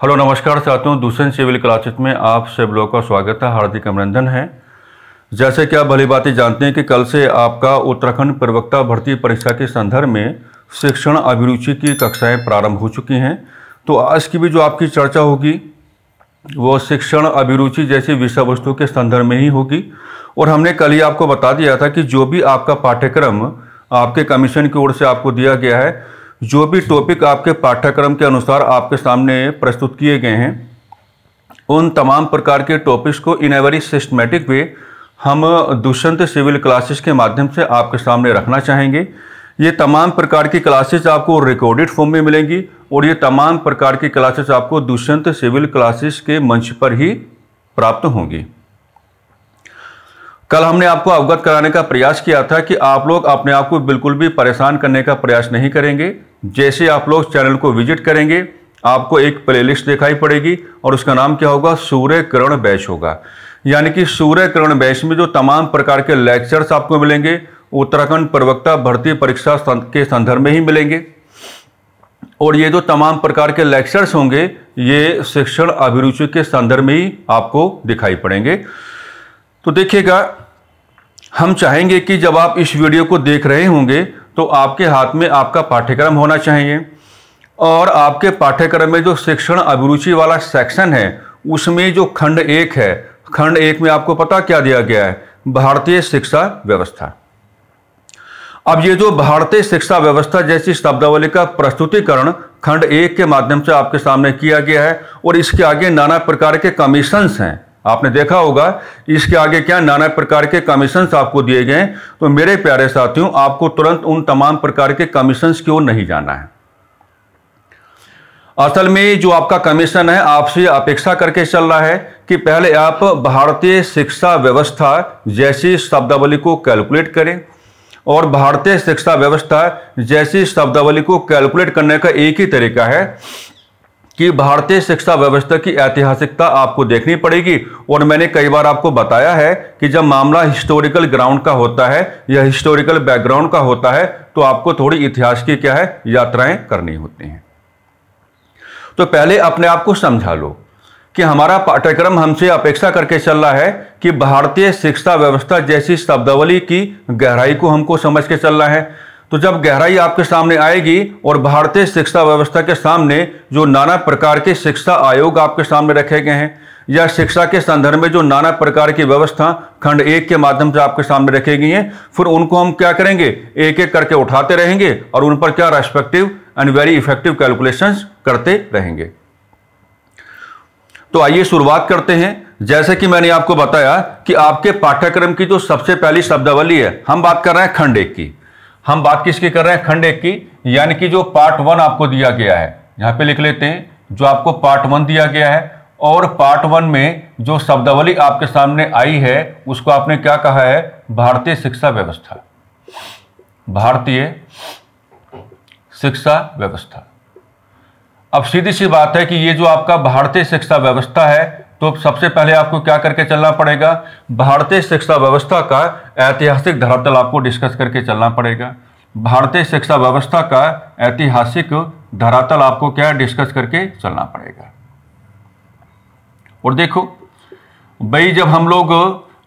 Hello नमस्कार साथियों, दूसरे सिविल क्लासेस में आप सब लोगों का स्वागत है, हार्दिक अभिनंदन है। जैसे कि आप भली बात जानते हैं कि कल से आपका उत्तराखंड प्रवक्ता भर्ती परीक्षा के संदर्भ में शिक्षण अभिरुचि की कक्षाएं प्रारंभ हो चुकी हैं। तो आज की भी जो आपकी चर्चा होगी वो शिक्षण अभिरुचि जैसी विषय वस्तु के संदर्भ में ही होगी। और हमने कल ही आपको बता दिया था कि जो भी आपका पाठ्यक्रम आपके कमीशन की ओर से आपको दिया गया है, जो भी टॉपिक आपके पाठ्यक्रम के अनुसार आपके सामने प्रस्तुत किए गए हैं, उन तमाम प्रकार के टॉपिक्स को इन ए वेरी सिस्टमेटिक वे हम दुष्यंत सिविल क्लासेस के माध्यम से आपके सामने रखना चाहेंगे। ये तमाम प्रकार की क्लासेस आपको रिकॉर्डेड फॉर्म में मिलेंगी और ये तमाम प्रकार की क्लासेस आपको दुष्यंत सिविल क्लासेस के मंच पर ही प्राप्त होंगी। कल हमने आपको अवगत कराने का प्रयास किया था कि आप लोग अपने आप को बिल्कुल भी परेशान करने का प्रयास नहीं करेंगे। जैसे आप लोग चैनल को विजिट करेंगे, आपको एक प्लेलिस्ट दिखाई पड़ेगी और उसका नाम क्या होगा, सूर्य किरण बैच होगा। यानी कि सूर्य किरण बैच में जो तमाम प्रकार के लेक्चर्स आपको मिलेंगे उत्तराखंड प्रवक्ता भर्ती परीक्षा के संदर्भ में ही मिलेंगे। और ये जो तमाम प्रकार के लेक्चर्स होंगे ये शिक्षण अभिरुचि के संदर्भ में ही आपको दिखाई पड़ेंगे। तो देखिएगा, हम चाहेंगे कि जब आप इस वीडियो को देख रहे होंगे तो आपके हाथ में आपका पाठ्यक्रम होना चाहिए और आपके पाठ्यक्रम में जो शिक्षण अभिरुचि वाला सेक्शन है उसमें जो खंड 1 है, खंड 1 में आपको पता क्या दिया गया है, भारतीय शिक्षा व्यवस्था। अब ये जो भारतीय शिक्षा व्यवस्था जैसी शब्दावली का प्रस्तुतिकरण खंड 1 के माध्यम से आपके सामने किया गया है और इसके आगे नाना प्रकार के कमीशंस हैं। आपने देखा होगा इसके आगे क्या नाना प्रकार के कमीशंस आपको दिए गए हैं। तो मेरे प्यारे साथियों, आपको तुरंत उन तमाम प्रकार के कमीशंस की ओर नहीं जाना है। असल में जो आपका कमीशन है आपसे अपेक्षा करके चल रहा है कि पहले आप भारतीय शिक्षा व्यवस्था जैसी शब्दावली को कैलकुलेट करें। और भारतीय शिक्षा व्यवस्था जैसी शब्दावली को कैलकुलेट करने का एक ही तरीका है कि भारतीय शिक्षा व्यवस्था की ऐतिहासिकता आपको देखनी पड़ेगी। और मैंने कई बार आपको बताया है कि जब मामला हिस्टोरिकल ग्राउंड का होता है या हिस्टोरिकल बैकग्राउंड का होता है तो आपको थोड़ी इतिहास की क्या है, यात्राएं करनी होती हैं। तो पहले अपने आप को समझा लो कि हमारा पाठ्यक्रम हमसे अपेक्षा करके चल रहा है कि भारतीय शिक्षा व्यवस्था जैसी शब्दावली की गहराई को हमको समझ के चल रहा है। तो जब गहराई आपके सामने आएगी और भारतीय शिक्षा व्यवस्था के सामने जो नाना प्रकार के शिक्षा आयोग आपके सामने रखे गए हैं या शिक्षा के संदर्भ में जो नाना प्रकार की व्यवस्था खंड 1 के माध्यम से आपके सामने रखी गई हैं, फिर उनको हम क्या करेंगे, एक एक करके उठाते रहेंगे और उन पर क्या respective and very effective calculations करते रहेंगे। तो आइए शुरुआत करते हैं। जैसे कि मैंने आपको बताया कि आपके पाठ्यक्रम की जो सबसे पहली शब्दावली है, हम बात कर रहे हैं खंड 1 की। हम बात किसकी कर रहे हैं, खंड 1 की, यानी कि जो पार्ट 1 आपको दिया गया है। यहां पे लिख लेते हैं जो आपको पार्ट 1 दिया गया है। और पार्ट 1 में जो शब्दावली आपके सामने आई है उसको आपने क्या कहा है, भारतीय शिक्षा व्यवस्था। भारतीय शिक्षा व्यवस्था। अब सीधी सी बात है कि ये जो आपका भारतीय शिक्षा व्यवस्था है, तो सबसे पहले आपको क्या करके चलना पड़ेगा, भारतीय शिक्षा व्यवस्था का ऐतिहासिक धरातल आपको डिस्कस करके चलना पड़ेगा। भारतीय शिक्षा व्यवस्था का ऐतिहासिक धरातल आपको क्या डिस्कस करके चलना पड़ेगा। और देखो भाई, जब हम लोग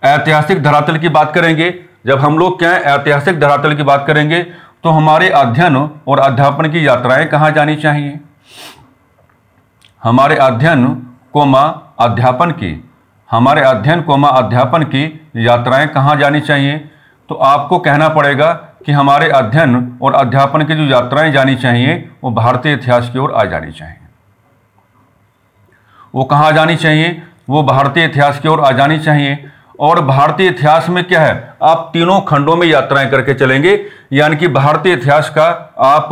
ऐतिहासिक धरातल की बात करेंगे, जब हम लोग क्या ऐतिहासिक धरातल की बात करेंगे तो हमारे अध्ययन और अध्यापन की यात्राएं कहाँ जानी चाहिए, हमारे अध्ययन कोमा अध्यापन की, हमारे अध्ययन कोमा अध्यापन की यात्राएं कहाँ जानी चाहिए। तो आपको कहना पड़ेगा कि हमारे अध्ययन और अध्यापन की जो यात्राएं जानी चाहिए वो भारतीय इतिहास की ओर आ जानी चाहिए। वो कहाँ जानी चाहिए, वो भारतीय इतिहास की ओर आ जानी चाहिए। और भारतीय इतिहास में क्या है, आप तीनों खंडों में यात्राएं करके चलेंगे। यानी कि भारतीय इतिहास का आप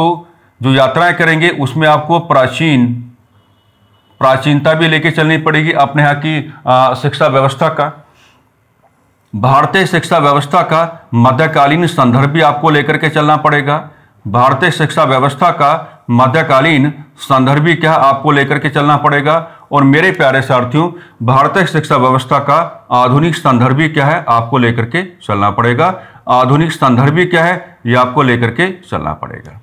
जो यात्राएं करेंगे उसमें आपको प्राचीनता भी लेके चलनी पड़ेगी अपने यहाँ की शिक्षा व्यवस्था का। भारतीय शिक्षा व्यवस्था का मध्यकालीन संदर्भ भी आपको लेकर के चलना पड़ेगा। भारतीय शिक्षा व्यवस्था का मध्यकालीन संदर्भ भी क्या आपको लेकर के चलना पड़ेगा। और मेरे प्यारे साथियों, भारतीय शिक्षा व्यवस्था का आधुनिक संदर्भ भी क्या है, आपको लेकर के चलना पड़ेगा। आधुनिक संदर्भ भी क्या है, ये आपको लेकर के चलना पड़ेगा।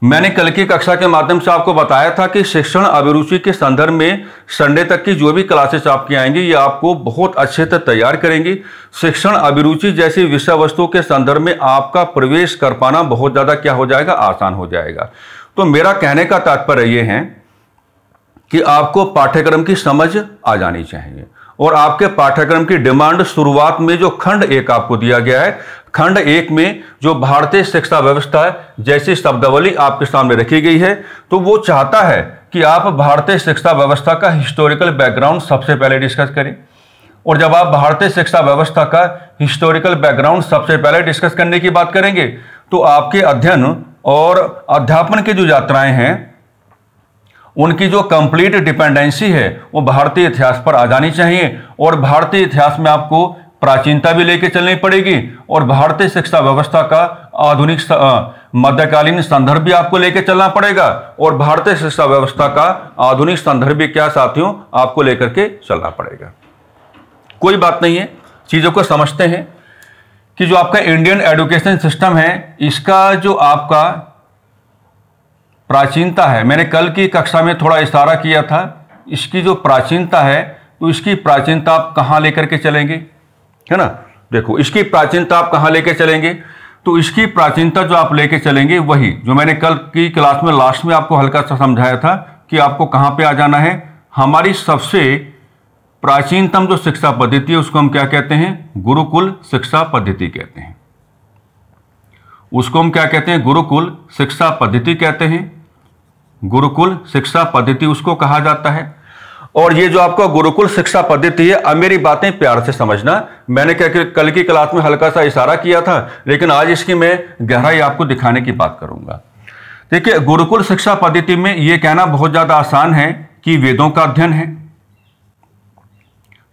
मैंने कल की कक्षा के माध्यम से आपको बताया था कि शिक्षण अभिरुचि के संदर्भ में संडे तक की जो भी क्लासेस आपकी आएंगी ये आपको बहुत अच्छे से तैयार करेंगी। शिक्षण अभिरुचि जैसी विषय वस्तु के संदर्भ में आपका प्रवेश कर पाना बहुत ज़्यादा क्या हो जाएगा, आसान हो जाएगा। तो मेरा कहने का तात्पर्य ये है कि आपको पाठ्यक्रम की समझ आ जानी चाहिए और आपके पाठ्यक्रम की डिमांड शुरुआत में जो खंड 1 आपको दिया गया है, खंड 1 में जो भारतीय शिक्षा व्यवस्था है जैसी शब्दावली आपके सामने रखी गई है, तो वो चाहता है कि आप भारतीय शिक्षा व्यवस्था का हिस्टोरिकल बैकग्राउंड सबसे पहले डिस्कस करें। और जब आप भारतीय शिक्षा व्यवस्था का हिस्टोरिकल बैकग्राउंड सबसे पहले डिस्कस करने की बात करेंगे तो आपके अध्ययन और अध्यापन की जो यात्राएं हैं उनकी जो कंप्लीट डिपेंडेंसी है वो भारतीय इतिहास पर आ जानी चाहिए। और भारतीय इतिहास में आपको प्राचीनता भी लेके चलनी पड़ेगी और भारतीय शिक्षा व्यवस्था का आधुनिक मध्यकालीन संदर्भ भी आपको लेके चलना पड़ेगा और भारतीय शिक्षा व्यवस्था का आधुनिक संदर्भ भी क्या साथियों आपको लेकर के चलना पड़ेगा। कोई बात नहीं है, चीजों को समझते हैं कि जो आपका इंडियन एजुकेशन सिस्टम है इसका जो आपका प्राचीनता है, मैंने कल की कक्षा में थोड़ा इशारा किया था, इसकी जो प्राचीनता है तो इसकी प्राचीनता आप कहाँ लेकर के चलेंगे, है ना। देखो इसकी प्राचीनता आप कहाँ लेके चलेंगे, तो इसकी प्राचीनता जो आप लेके चलेंगे वही जो मैंने कल की क्लास में लास्ट में आपको हल्का सा समझाया था कि आपको कहाँ पे आ जाना है। हमारी सबसे प्राचीनतम जो शिक्षा पद्धति है उसको हम क्या कहते हैं, गुरुकुल शिक्षा पद्धति कहते हैं। उसको हम क्या कहते हैं, गुरुकुल शिक्षा पद्धति कहते हैं। गुरुकुल शिक्षा पद्धति उसको कहा जाता है। और ये जो आपका गुरुकुल शिक्षा पद्धति है, अब मेरी बातें प्यार से समझना, मैंने क्या कल की क्लास में हल्का सा इशारा किया था लेकिन आज इसकी मैं गहराई आपको दिखाने की बात करूंगा। देखिए गुरुकुल शिक्षा पद्धति में यह कहना बहुत ज्यादा आसान है कि वेदों का अध्ययन है,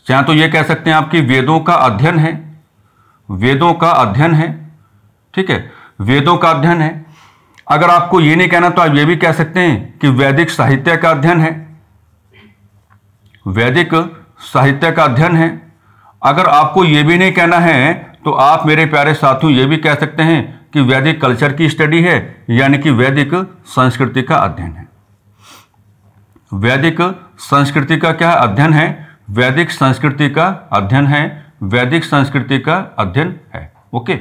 चाहे तो ये कह सकते हैं आपकी वेदों का अध्ययन है, वेदों का अध्ययन है, ठीक है, वेदों का अध्ययन है। अगर आपको ये नहीं कहना तो आप ये भी कह सकते हैं कि वैदिक साहित्य का अध्ययन है, वैदिक साहित्य का अध्ययन है। अगर आपको ये भी नहीं कहना है तो आप मेरे प्यारे साथियों ये भी कह सकते हैं कि वैदिक कल्चर की स्टडी है, यानी कि वैदिक संस्कृति का अध्ययन है। वैदिक संस्कृति का क्या अध्ययन है, वैदिक संस्कृति का अध्ययन है, वैदिक संस्कृति का अध्ययन है। ओके,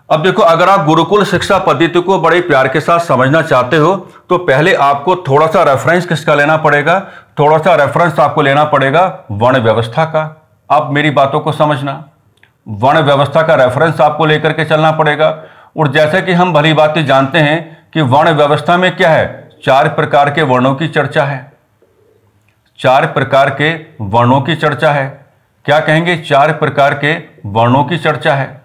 अब देखो अगर आप गुरुकुल शिक्षा पद्धति को बड़े प्यार के साथ समझना चाहते हो तो पहले आपको थोड़ा सा रेफरेंस किसका लेना पड़ेगा, थोड़ा सा रेफरेंस आपको लेना पड़ेगा वर्ण व्यवस्था का। अब मेरी बातों को समझना, वर्ण व्यवस्था का रेफरेंस आपको लेकर के चलना पड़ेगा। और जैसे कि हम भली बातें जानते हैं कि वर्ण व्यवस्था में क्या है, 4 प्रकार के वर्णों की चर्चा है, 4 प्रकार के वर्णों की चर्चा है। क्या कहेंगे, 4 प्रकार के वर्णों की चर्चा है,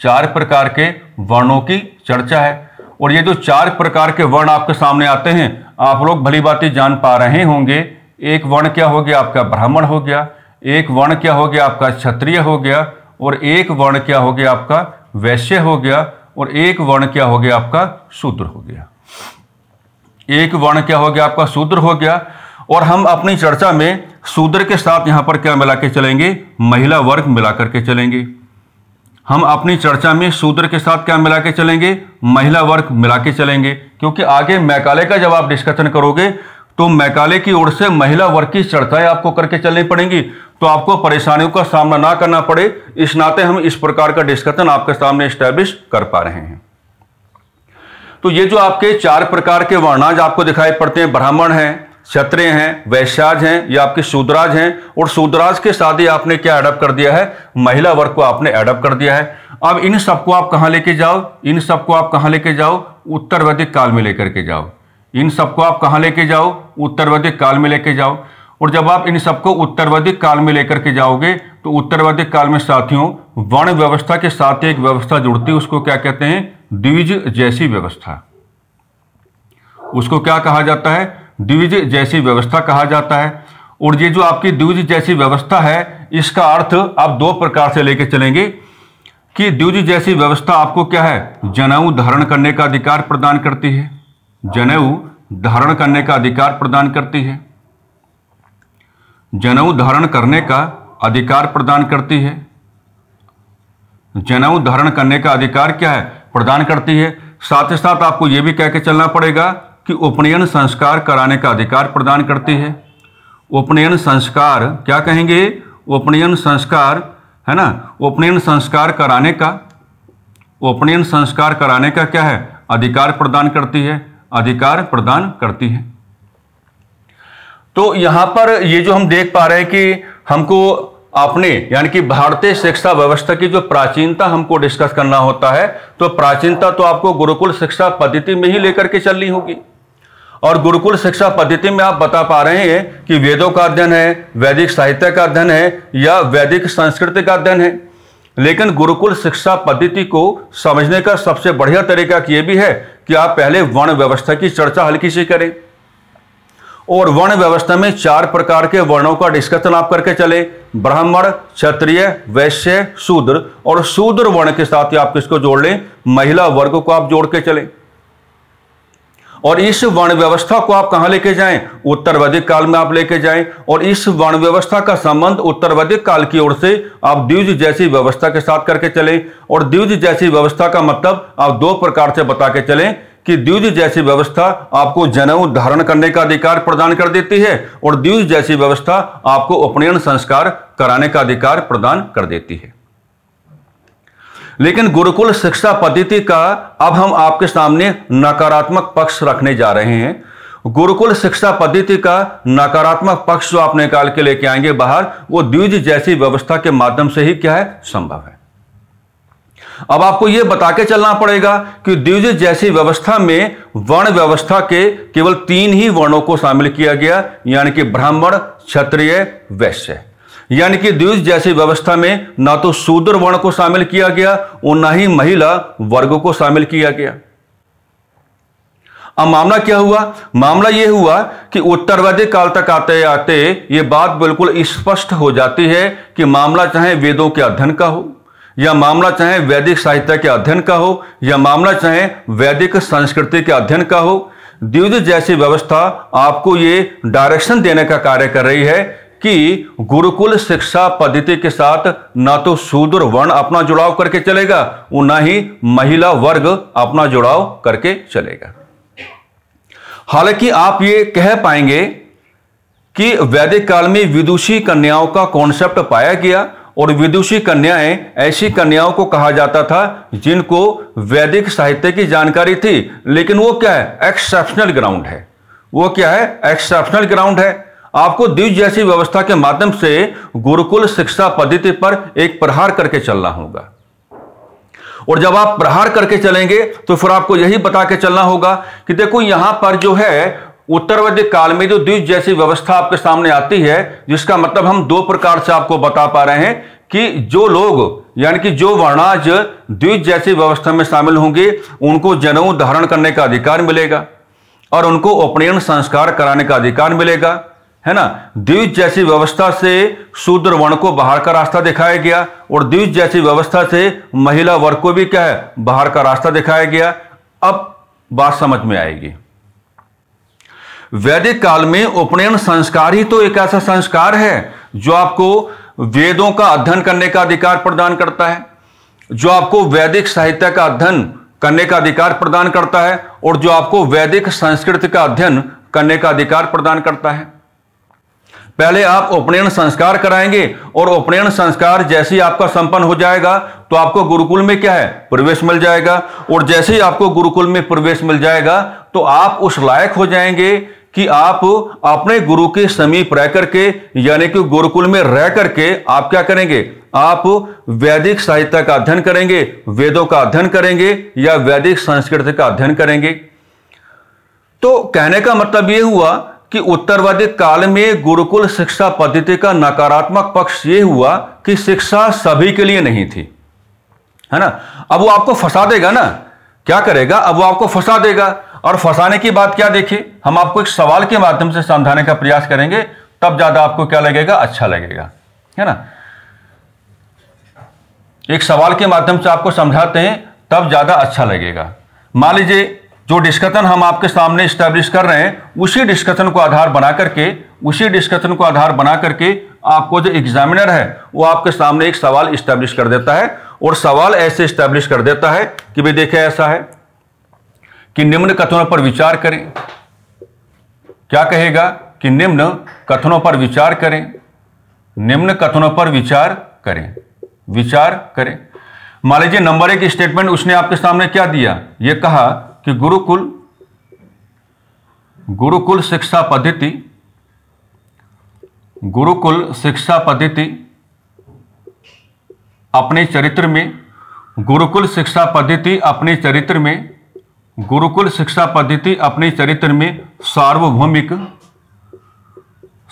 4 प्रकार के वर्णों की चर्चा है। और ये जो 4 प्रकार के वर्ण आपके सामने आते हैं आप लोग भली बातें जान पा रहे होंगे। एक वर्ण क्या हो गया आपका ब्राह्मण हो गया, एक वर्ण क्या हो गया आपका क्षत्रिय हो गया, और एक वर्ण क्या हो गया आपका वैश्य हो गया, और एक वर्ण क्या हो गया आपका शूद्र हो गया। एक वर्ण क्या हो गया आपका शूद्र हो गया। और हम अपनी चर्चा में शूद्र के साथ यहां पर क्या मिला के चलेंगे, महिला वर्ग मिला करके चलेंगे। हम अपनी चर्चा में शूद्र के साथ क्या मिला के चलेंगे, महिला वर्ग मिला के चलेंगे, क्योंकि आगे मैकाले का जब आप डिस्कशन करोगे तो मैकाले की ओर से महिला वर्ग की चर्चाएं आपको करके चलनी पड़ेंगी, तो आपको परेशानियों का सामना ना करना पड़े, इस नाते हम इस प्रकार का डिस्कशन आपके सामने एस्टैब्लिश कर पा रहे हैं। तो ये जो आपके 4 प्रकार के वर्णाज आपको दिखाई पड़ते हैं, ब्राह्मण हैं, क्षत्रिय हैं, वैश्याज हैं, या आपके शूद्राज हैं, और शूद्राज के साथ ही आपने क्या एडप्ट कर दिया है, महिला वर्ग को आपने एडप्ट कर दिया है। अब इन सबको आप कहां लेके जाओ, इन सबको आप कहां लेके जाओ, उत्तर वैदिक काल में लेकर के जाओ। इन सबको आप कहां लेके जाओ, उत्तर वैदिक काल में लेके जाओ। और जब आप इन सबको उत्तर वैदिक काल में लेकर के जाओगे तो उत्तर वैदिक काल में साथियों वर्ण व्यवस्था के साथ एक व्यवस्था जुड़ती है, उसको क्या कहते हैं, द्विज जैसी व्यवस्था। उसको क्या कहा जाता है, द्विज जैसी व्यवस्था कहा जाता है। और ये जो आपकी द्विज जैसी व्यवस्था है इसका अर्थ आप 2 प्रकार से लेके चलेंगे कि द्विज जैसी व्यवस्था आपको क्या है, जनेऊ धारण करने का अधिकार प्रदान करती है, जनेऊ धारण करने का अधिकार प्रदान करती है, जनेऊ धारण करने का अधिकार प्रदान करती है, जनेऊ धारण करने का अधिकार क्या है, प्रदान करती है। साथ ही साथ आपको यह भी कह के चलना पड़ेगा कि उपनयन संस्कार कराने का अधिकार प्रदान करती है। उपनयन संस्कार क्या कहेंगे? उपनयन संस्कार, है ना, उपनयन संस्कार कराने का क्या है? अधिकार प्रदान करती है, अधिकार प्रदान करती है। तो यहां पर ये जो हम देख पा रहे हैं कि हमको अपने यानी कि भारतीय शिक्षा व्यवस्था की जो प्राचीनता हमको डिस्कस करना होता है, तो प्राचीनता तो आपको गुरुकुल शिक्षा पद्धति में ही लेकर के चलनी होगी। और गुरुकुल शिक्षा पद्धति में आप बता पा रहे हैं कि वेदों का अध्ययन है, वैदिक साहित्य का अध्ययन है या वैदिक संस्कृति का अध्ययन है। लेकिन गुरुकुल शिक्षा पद्धति को समझने का सबसे बढ़िया तरीका यह भी है कि आप पहले वर्ण व्यवस्था की चर्चा हल्की सी करें। और वर्ण व्यवस्था में 4 प्रकार के वर्णों का डिस्कशन आप करके चले, ब्राह्मण, क्षत्रिय, वैश्य, शूद्र। और शूद्र वर्ण के साथ ही आप किसको जोड़ लें? महिला वर्ग को आप जोड़ के चलें। और इस वर्ण व्यवस्था को आप कहां लेके जाएं? उत्तर वैदिक काल में आप लेके जाएं। और इस वर्ण व्यवस्था का संबंध उत्तर वैदिक काल की ओर से आप द्विज जैसी व्यवस्था के साथ करके चलें। और द्विज जैसी व्यवस्था का मतलब आप 2 प्रकार से बता के चलें कि द्विज जैसी व्यवस्था आपको जनेऊ धारण करने का अधिकार प्रदान कर देती है और द्विज जैसी व्यवस्था आपको उपनयन संस्कार कराने का अधिकार प्रदान कर देती है। लेकिन गुरुकुल शिक्षा पद्धति का अब हम आपके सामने नकारात्मक पक्ष रखने जा रहे हैं। गुरुकुल शिक्षा पद्धति का नकारात्मक पक्ष जो आप निकाल के लेके आएंगे बाहर, वो द्विज जैसी व्यवस्था के माध्यम से ही क्या है? संभव है। अब आपको यह बता के चलना पड़ेगा कि द्विज जैसी व्यवस्था में वर्ण व्यवस्था के केवल 3 ही वर्णों को शामिल किया गया, यानी कि ब्राह्मण, क्षत्रिय, वैश्य। यानी कि द्विज जैसी व्यवस्था में ना तो शूद्र वर्ण को शामिल किया गया और ना ही महिला वर्ग को शामिल किया गया। अब मामला क्या हुआ? मामला यह हुआ कि उत्तर वैदिक काल तक आते आते यह बात बिल्कुल स्पष्ट हो जाती है कि मामला चाहे वेदों के अध्ययन का हो, या मामला चाहे वैदिक साहित्य के अध्ययन का हो, या मामला चाहे वैदिक संस्कृति के अध्ययन का हो, द्विज जैसी व्यवस्था आपको ये डायरेक्शन देने का कार्य कर रही है कि गुरुकुल शिक्षा पद्धति के साथ ना तो शूद्र वर्ण अपना जुड़ाव करके चलेगा और ना ही महिला वर्ग अपना जुड़ाव करके चलेगा। हालांकि आप ये कह पाएंगे कि वैदिक काल में विदुषी कन्याओं का कॉन्सेप्ट पाया गया और विदुषी कन्याएं ऐसी कन्याओं को कहा जाता था जिनको वैदिक साहित्य की जानकारी थी, लेकिन वो क्या है? एक्सेप्शनल ग्राउंड है। वो क्या है? एक्सेप्शनल ग्राउंड है। आपको द्विज जैसी व्यवस्था के माध्यम से गुरुकुल शिक्षा पद्धति पर एक प्रहार करके चलना होगा। और जब आप प्रहार करके चलेंगे तो फिर आपको यही बता के चलना होगा कि देखो यहां पर जो है उत्तर वैदिक काल में जो द्विज जैसी व्यवस्था आपके सामने आती है, जिसका मतलब हम 2 प्रकार से आपको बता पा रहे हैं कि जो लोग यानी कि जो वर्णाज द्विज जैसी व्यवस्था में शामिल होंगे उनको जनेऊ धारण करने का अधिकार मिलेगा और उनको उपनयन संस्कार कराने का अधिकार मिलेगा, है ना। द्विज जैसी व्यवस्था से शूद्र वर्ण को बाहर का रास्ता दिखाया गया और द्विज जैसी व्यवस्था से महिला वर्ग को भी क्या है? बाहर का रास्ता दिखाया गया। अब बात समझ में आएगी। वैदिक काल में उपनयन संस्कार ही तो एक ऐसा संस्कार है जो आपको वेदों का अध्ययन करने का अधिकार प्रदान करता है, जो आपको वैदिक साहित्य का अध्ययन करने का अधिकार प्रदान करता है और जो आपको वैदिक संस्कृति का अध्ययन करने का अधिकार प्रदान करता है। पहले आप उपनयन संस्कार कराएंगे और उपनयन संस्कार जैसे ही आपका संपन्न हो जाएगा तो आपको गुरुकुल में क्या है? प्रवेश मिल जाएगा। और जैसे ही आपको गुरुकुल में प्रवेश मिल जाएगा तो आप उस लायक हो जाएंगे कि आप अपने गुरु के समीप रह करके यानी कि गुरुकुल में रह करके आप क्या करेंगे? आप वैदिक साहित्य का अध्ययन करेंगे, वेदों का अध्ययन करेंगे या वैदिक संस्कृति का अध्ययन करेंगे। तो कहने का मतलब यह हुआ कि उत्तर वैदिक काल में गुरुकुल शिक्षा पद्धति का नकारात्मक पक्ष यह हुआ कि शिक्षा सभी के लिए नहीं थी, है ना। अब वो आपको फंसा देगा ना, क्या करेगा? अब वो आपको फंसा देगा। और फंसाने की बात क्या देखिए, हम आपको एक सवाल के माध्यम से समझाने का प्रयास करेंगे, तब ज्यादा आपको क्या लगेगा? अच्छा लगेगा, है ना। एक सवाल के माध्यम से आपको समझाते हैं तब ज्यादा अच्छा लगेगा। मान लीजिए जो डिस्कशन हम आपके सामने स्टैब्लिश कर रहे हैं उसी डिस्कशन को आधार बना करके आपको जो एग्जामिनर है वो आपके सामने एक सवाल स्टैब्लिश कर देता है और सवाल ऐसे स्टैब्लिश कर देता है कि भाई देखिए ऐसा है कि निम्न कथनों पर विचार करें। क्या कहेगा कि निम्न कथनों पर विचार करें, निम्न कथनों पर विचार करें, विचार करें। मान लीजिए नंबर 1 स्टेटमेंट उसने आपके सामने क्या दिया, यह कहा कि गुरुकुल शिक्षा पद्धति, गुरुकुल शिक्षा पद्धति अपने चरित्र में, गुरुकुल शिक्षा पद्धति अपने चरित्र में, गुरुकुल शिक्षा पद्धति अपने चरित्र में सार्वभौमिक,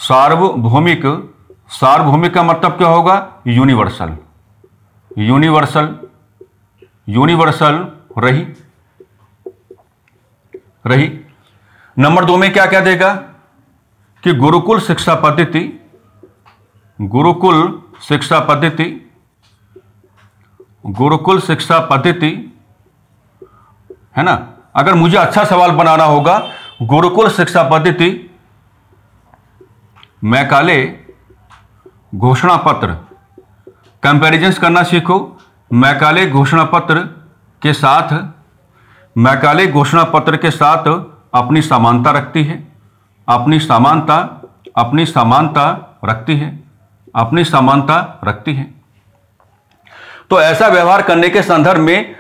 सार्वभौमिक, सार्वभौमिक का मतलब क्या होगा, यूनिवर्सल, यूनिवर्सल, यूनिवर्सल रही, रही। नंबर 2 में क्या क्या देगा कि गुरुकुल शिक्षा पद्धति, गुरुकुल शिक्षा पद्धति, गुरुकुल शिक्षा पद्धति है ना। अगर मुझे अच्छा सवाल बनाना होगा, गुरुकुल शिक्षा पद्धति मैकाले घोषणा पत्र, कंपैरिजंस करना सीखो। मैकाले घोषणा पत्र के साथ, मैकाले घोषणा पत्र के साथ अपनी समानता रखती है, अपनी समानता, अपनी समानता रखती है, अपनी समानता रखती है। तो ऐसा व्यवहार करने के संदर्भ में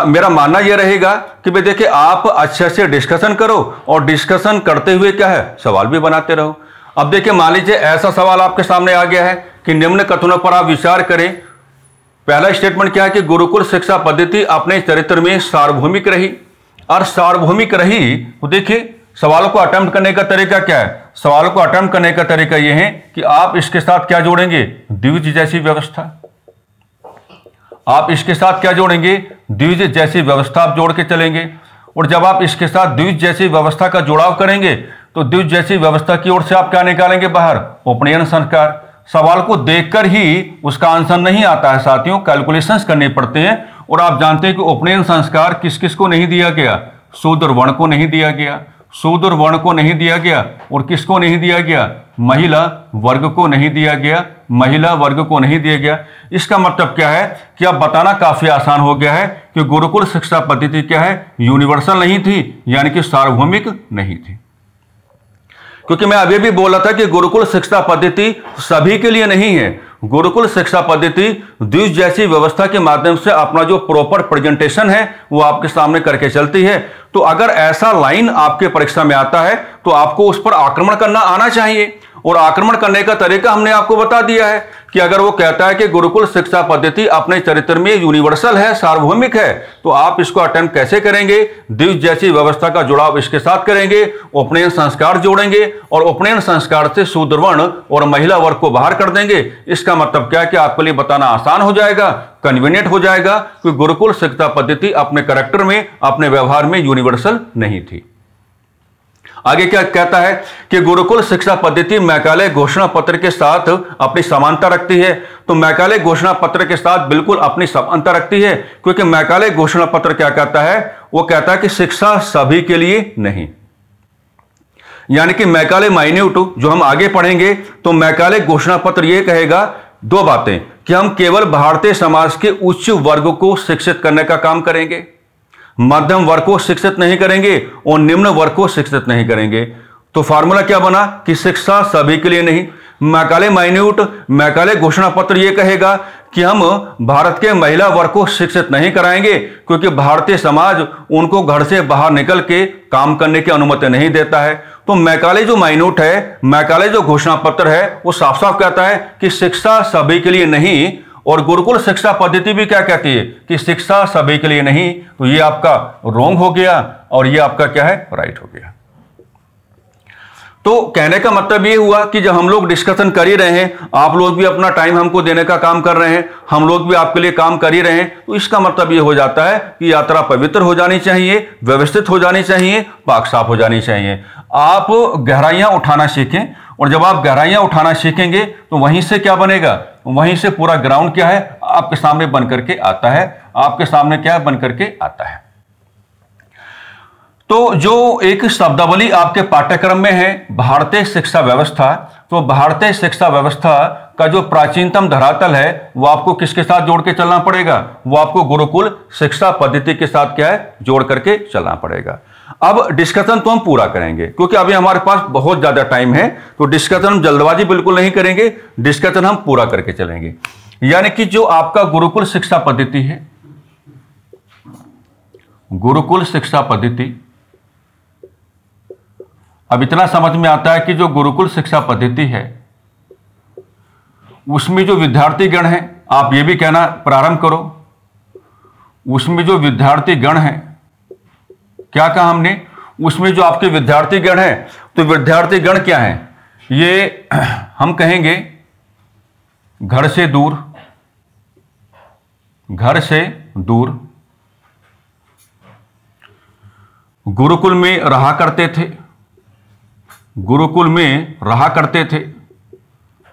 मेरा मानना यह रहेगा कि भाई देखिए, आप अच्छे से डिस्कशन करो और डिस्कशन करते हुए क्या है, सवाल भी बनाते रहो। अब देखिए, मान लीजिए ऐसा सवाल आपके सामने आ गया है कि निम्न कथनों पर आप विचार करें। पहला स्टेटमेंट क्या है कि गुरुकुल शिक्षा पद्धति अपने चरित्र में सार्वभौमिक रही, और सार्वभौमिक रही। तो देखिए, सवालों को अटेम्प्ट करने का तरीका क्या है, सवालों को अटेम्प्ट करने का तरीका यह है कि आप इसके साथ क्या जोड़ेंगे, द्विज जैसी व्यवस्था। आप इसके साथ क्या जोड़ेंगे, द्विज जैसी व्यवस्था आप जोड़ के चलेंगे। और जब आप इसके साथ द्विज जैसी व्यवस्था का जुड़ाव करेंगे तो द्विज जैसी व्यवस्था की ओर से आप क्या निकालेंगे बाहर, उपनयन संस्कार। सवाल को देखकर ही उसका आंसर नहीं आता है साथियों, कैलकुलेशंस करने पड़ते हैं। और आप जानते हैं कि उपनयन संस्कार किस किस को नहीं दिया गया, शूद्र वर्ण को नहीं दिया गया, शूद्र वर्ण को नहीं दिया गया, और किसको नहीं दिया गया, महिला वर्ग को नहीं दिया गया, महिला वर्ग को नहीं दिया गया। इसका मतलब क्या है कि अब बताना काफी आसान हो गया है कि गुरुकुल शिक्षा पद्धति क्या है, यूनिवर्सल नहीं थी, यानी कि सार्वभौमिक नहीं थी। क्योंकि मैं अभी भी बोल रहा था कि गुरुकुल शिक्षा पद्धति सभी के लिए नहीं है। गुरुकुल शिक्षा पद्धति द्विज जैसी व्यवस्था के माध्यम से अपना जो प्रॉपर प्रेजेंटेशन है वो आपके सामने करके चलती है। तो अगर ऐसा लाइन आपके परीक्षा में आता है तो आपको उस पर आक्रमण करना आना चाहिए। और आक्रमण करने का तरीका हमने आपको बता दिया है कि अगर वो कहता है कि गुरुकुल शिक्षा पद्धति अपने चरित्र में यूनिवर्सल है, सार्वभौमिक है, तो आप इसको अटेम्प्ट कैसे करेंगे, द्विज जैसी व्यवस्था का जुड़ाव इसके साथ करेंगे, उपनयन संस्कार जोड़ेंगे और उपनयन संस्कार से शूद्र वर्ण और महिला वर्ग को बाहर कर देंगे। इसका मतलब क्या है कि आपके लिए बताना आसान हो जाएगा, कन्वीनियंट हो जाएगा कि गुरुकुल शिक्षा पद्धति अपने कैरेक्टर में, अपने व्यवहार में यूनिवर्सल नहीं थी। आगे क्या कहता है कि गुरुकुल शिक्षा पद्धति मैकाले घोषणा पत्र के साथ अपनी समानता रखती है। तो मैकाले घोषणा पत्र के साथ बिल्कुल अपनी समानता रखती है, क्योंकि मैकाले घोषणा पत्र क्या कहता है, वो कहता है कि शिक्षा सभी के लिए नहीं। यानी कि मैकाले माइन्यूट जो हम आगे पढ़ेंगे, तो मैकाले घोषणा पत्र यह कहेगा दो बातें कि हम केवल भारतीय समाज के उच्च वर्ग को शिक्षित करने का काम करेंगे, मध्यम वर्ग को शिक्षित नहीं करेंगे और निम्न वर्ग को शिक्षित नहीं करेंगे। तो फार्मूला क्या बना कि शिक्षा सभी के लिए नहीं। मैकाले माइन्यूट, मैकाले घोषणा पत्र यह कहेगा कि हम भारत के महिला वर्ग को शिक्षित नहीं कराएंगे, क्योंकि भारतीय समाज उनको घर से बाहर निकल के काम करने की अनुमति नहीं देता है। तो मैकाले जो माइन्यूट है, मैकाले जो घोषणा पत्र है, वो साफ साफ कहता है कि शिक्षा सभी के लिए नहीं। और गुरुकुल शिक्षा पद्धति भी क्या कहती है कि शिक्षा सभी के लिए नहीं। तो ये आपका रॉन्ग हो गया और ये आपका क्या है, राइट हो गया। तो कहने का मतलब ये हुआ कि जब हम लोग डिस्कशन कर ही रहे हैं, आप लोग भी अपना टाइम हमको देने का काम कर रहे हैं, हम लोग भी आपके लिए काम कर ही रहे हैं, तो इसका मतलब ये हो जाता है कि यात्रा पवित्र हो जानी चाहिए, व्यवस्थित हो जानी चाहिए, पाक साफ हो जानी चाहिए। आप गहराइयां उठाना सीखें, और जब आप गहराइयां उठाना सीखेंगे तो वहीं से क्या बनेगा, वहीं से पूरा ग्राउंड क्या है, आपके सामने बन करके आता है, आपके सामने क्या है, बन करके आता है। तो जो एक शब्दावली आपके पाठ्यक्रम में है भारतीय शिक्षा व्यवस्था, तो भारतीय शिक्षा व्यवस्था का जो प्राचीनतम धरातल है वो आपको किसके साथ जोड़ के चलना पड़ेगा? वो आपको गुरुकुल शिक्षा पद्धति के साथ क्या है, जोड़ करके चलना पड़ेगा। अब डिस्कशन तो हम पूरा करेंगे क्योंकि अभी हमारे पास बहुत ज्यादा टाइम है, तो डिस्कशन हम जल्दबाजी बिल्कुल नहीं करेंगे, डिस्कशन हम पूरा करके चलेंगे। यानी कि जो आपका गुरुकुल शिक्षा पद्धति है, गुरुकुल शिक्षा पद्धति, अब इतना समझ में आता है कि जो गुरुकुल शिक्षा पद्धति है उसमें जो विद्यार्थी गण हैं, आप ये भी कहना प्रारंभ करो, उसमें जो विद्यार्थी गण हैं, क्या कहा हमने, उसमें जो आपके विद्यार्थी गण हैं, तो विद्यार्थी गण क्या हैं? ये हम कहेंगे घर से दूर, घर से दूर गुरुकुल में रहा करते थे, गुरुकुल में रहा करते थे,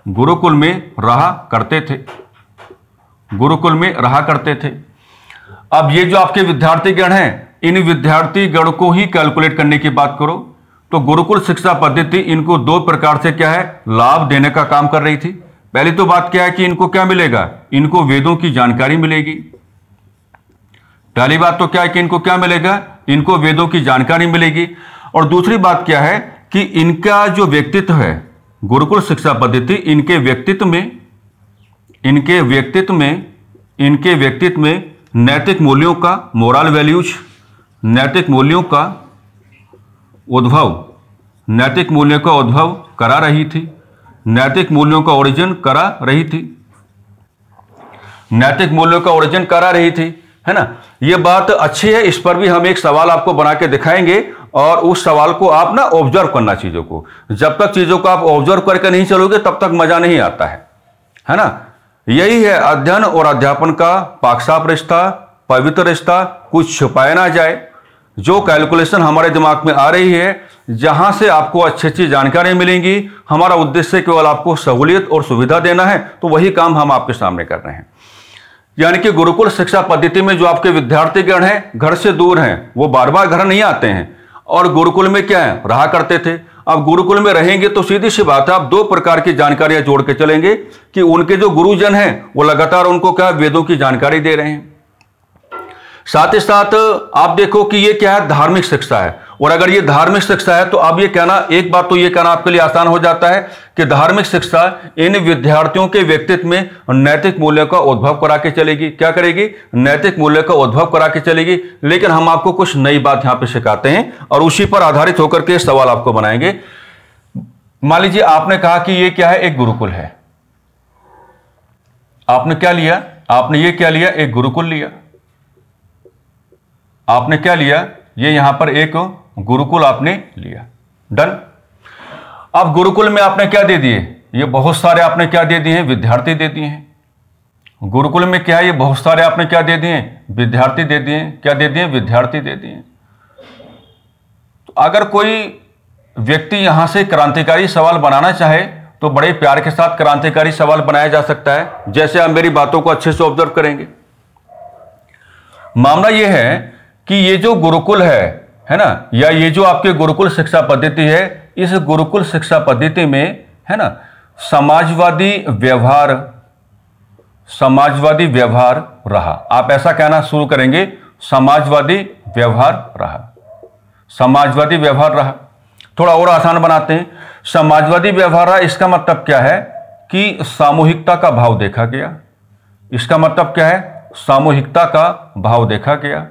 गुरुकुल में रहा करते थे, गुरुकुल में रहा करते थे। अब ये जो आपके विद्यार्थी गण हैं, इन विद्यार्थी गण को ही कैलकुलेट करने की बात करो तो गुरुकुल शिक्षा पद्धति इनको दो प्रकार से क्या है, लाभ देने का काम कर रही थी। पहली तो बात क्या है कि इनको क्या मिलेगा, इनको वेदों की जानकारी मिलेगी। पहली बात तो क्या है कि इनको क्या मिलेगा, इनको वेदों की जानकारी मिलेगी। और दूसरी बात क्या है कि इनका जो व्यक्तित्व है, गुरुकुल शिक्षा पद्धति इनके व्यक्तित्व में, इनके व्यक्तित्व में, इनके व्यक्तित्व में नैतिक मूल्यों का, मोरल वैल्यूज, नैतिक मूल्यों का उद्भव, नैतिक मूल्यों का उद्भव करा रही थी, नैतिक मूल्यों का ओरिजिन करा रही थी, नैतिक मूल्यों का ओरिजिन करा रही थी, है ना। ये बात अच्छी है, इस पर भी हम एक सवाल आपको बना के दिखाएंगे और उस सवाल को आप ना ऑब्जर्व करना चीजों को। जब तक चीजों को आप ऑब्जर्व करके नहीं चलोगे तब तक मजा नहीं आता है ना। यही है अध्ययन और अध्यापन का पाकसाप रिश्ता, पवित्र रिश्ता, कुछ छुपाया ना जाए। जो कैलकुलेशन हमारे दिमाग में आ रही है, जहां से आपको अच्छी अच्छी जानकारी मिलेंगी, हमारा उद्देश्य केवल आपको सहूलियत और सुविधा देना है, तो वही काम हम आपके सामने कर रहे हैं। यानी कि गुरुकुल शिक्षा पद्धति में जो आपके विद्यार्थीगण हैं, घर से दूर हैं, वो बार बार घर नहीं आते हैं और गुरुकुल में क्या है, रहा करते थे। अब गुरुकुल में रहेंगे तो सीधी सी बात है, आप दो प्रकार की जानकारियां जोड़ के चलेंगे कि उनके जो गुरुजन हैं वो लगातार उनको क्या, वेदों की जानकारी दे रहे हैं। साथ ही साथ आप देखो कि ये क्या है, धार्मिक शिक्षा है। और अगर ये धार्मिक शिक्षा है तो अब ये कहना, एक बात तो ये कहना आपके लिए आसान हो जाता है कि धार्मिक शिक्षा इन विद्यार्थियों के व्यक्तित्व में नैतिक मूल्यों का उद्भव करा के चलेगी। क्या करेगी, नैतिक मूल्य का उद्भव करा के चलेगी। लेकिन हम आपको कुछ नई बात यहां पे सिखाते हैं और उसी पर आधारित होकर के सवाल आपको बनाएंगे। मान लीजिए आपने कहा कि ये क्या है, एक गुरुकुल है। आपने क्या लिया, आपने ये क्या लिया, एक गुरुकुल लिया। आपने क्या लिया, ये यहां पर एक गुरुकुल आपने लिया। डन। अब गुरुकुल में आपने क्या दे दिए, ये बहुत सारे आपने क्या दे दिए हैं, विद्यार्थी दे दिए हैं। गुरुकुल में क्या है, ये बहुत सारे आपने क्या दे दिए हैं, विद्यार्थी दे दिए हैं। क्या दे दिए, विद्यार्थी दे दिए। तो अगर कोई व्यक्ति यहां से क्रांतिकारी सवाल बनाना चाहे तो बड़े प्यार के साथ क्रांतिकारी सवाल बनाया जा सकता है। जैसे आप मेरी बातों को अच्छे से ऑब्जर्व करेंगे। मामला यह है कि ये जो गुरुकुल है ना, या ये जो आपके गुरुकुल शिक्षा पद्धति है, इस गुरुकुल शिक्षा पद्धति में है ना समाजवादी व्यवहार, समाजवादी व्यवहार रहा। आप ऐसा कहना शुरू करेंगे, समाजवादी व्यवहार रहा, समाजवादी व्यवहार रहा। थोड़ा और आसान बनाते हैं, समाजवादी व्यवहार रहा, इसका मतलब क्या है कि सामूहिकता का भाव देखा गया। इसका मतलब क्या है, सामूहिकता का भाव देखा गया,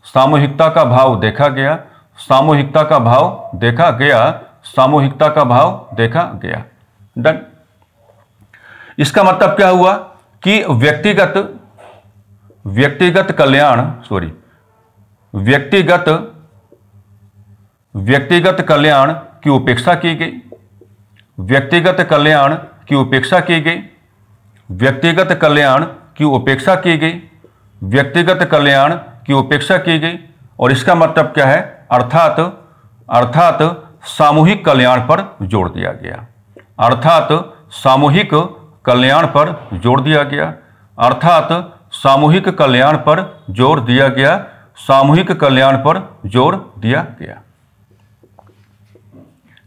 सामूहिकता का भाव देखा गया, सामूहिकता का भाव देखा गया, सामूहिकता का भाव देखा गया। डन। इसका मतलब क्या हुआ कि व्यक्तिगत कल्याण, व्यक्तिगत कल्याण की उपेक्षा की गई, व्यक्तिगत कल्याण की उपेक्षा की गई, व्यक्तिगत कल्याण की उपेक्षा की गई, व्यक्तिगत कल्याण की उपेक्षा की गई। और इसका मतलब क्या है, अर्थात सामूहिक कल्याण पर जोर दिया गया, अर्थात सामूहिक कल्याण पर जोर दिया गया, अर्थात सामूहिक कल्याण पर जोर दिया गया, सामूहिक कल्याण पर जोर दिया गया,